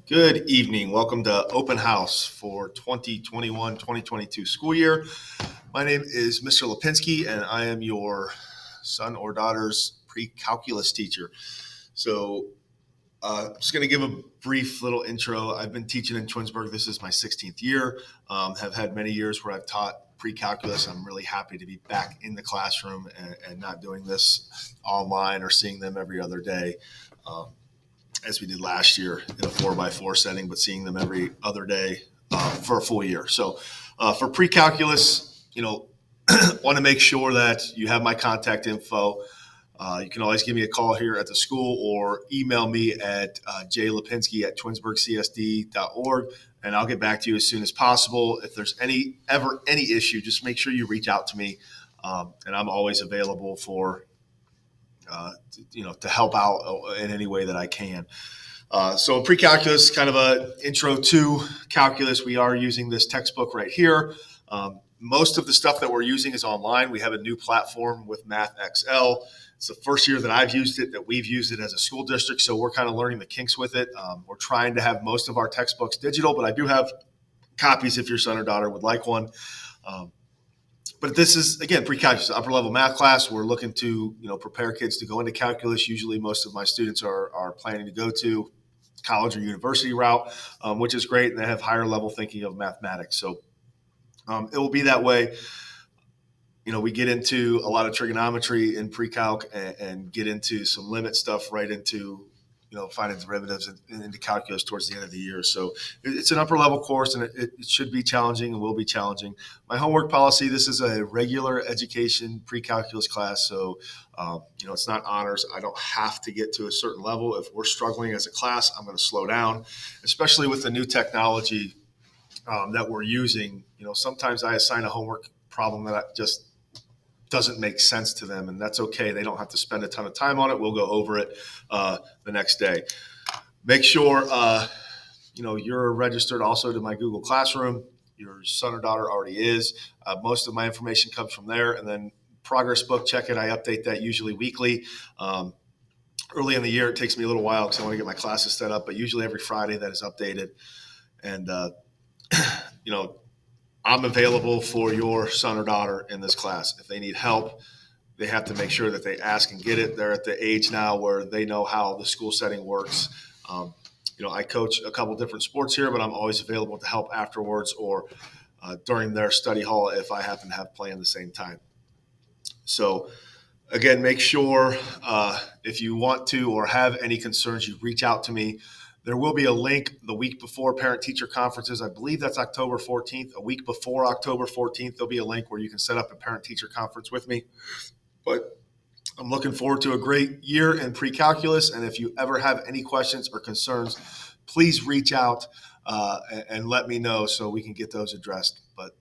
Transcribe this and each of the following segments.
Good evening. Welcome to Open House for 2021-2022 school year. My name is Mr. Lipinski, and I am your son or daughter's pre-calculus teacher. So I'm just going to give a brief little intro. I've been teaching in Twinsburg. This is my 16th year. Have had many years where I've taught pre-calculus. I'm really happy to be back in the classroom and not doing this online or seeing them every other day. As we did last year in a 4x4 setting, but seeing them every other day for a full year. So for pre-calculus, want to make sure that you have my contact info. You can always give me a call here at the school or email me at jlipinski@twinsburgcsd.org, and I'll get back to you as soon as possible. If there's any issue, just make sure you reach out to me, and I'm always available for to help out in any way that I can. So in pre-calculus, kind of an intro to calculus, we are using this textbook right here. Most of the stuff that we're using is online. We have a new platform with MathXL. It's the first year that I've used it, that we've used it as a school district, so we're kind of learning the kinks with it. We're trying to have most of our textbooks digital, but I do have copies if your son or daughter would like one. But this is, again, pre-calculus, upper level math class. We're looking to, prepare kids to go into calculus. Usually most of my students are planning to go to college or university route, which is great. And they have higher level thinking of mathematics. So it will be that way. We get into a lot of trigonometry in pre-calc and get into some limit stuff right into finding derivatives into calculus towards the end of the year. So it's an upper level course, and it should be challenging and will be challenging. My homework policy, this is a regular education pre-calculus class. So, it's not honors. I don't have to get to a certain level. If we're struggling as a class, I'm going to slow down, especially with the new technology that we're using. Sometimes I assign a homework problem that just doesn't make sense to them, and that's okay. They don't have to spend a ton of time on it. We'll go over it the next day. Make sure you're registered also to my Google Classroom. Your son or daughter already is. Most of my information comes from there, and then progress book, check it. I update that usually weekly. Early in the year, it takes me a little while because I want to get my classes set up, but usually every Friday that is updated. And I'm available for your son or daughter in this class. If they need help, they have to make sure that they ask and get it. They're at the age now where they know how the school setting works. I coach a couple different sports here, but I'm always available to help afterwards or during their study hall if I happen to have play in the same time. So again, make sure if you want to or have any concerns, you reach out to me. There will be a link the week before parent-teacher conferences. I believe that's October 14th. A week before October 14th, there'll be a link where you can set up a parent-teacher conference with me. But I'm looking forward to a great year in pre-calculus. And if you ever have any questions or concerns, please reach out and let me know so we can get those addressed. But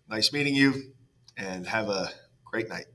nice meeting you, and have a great night.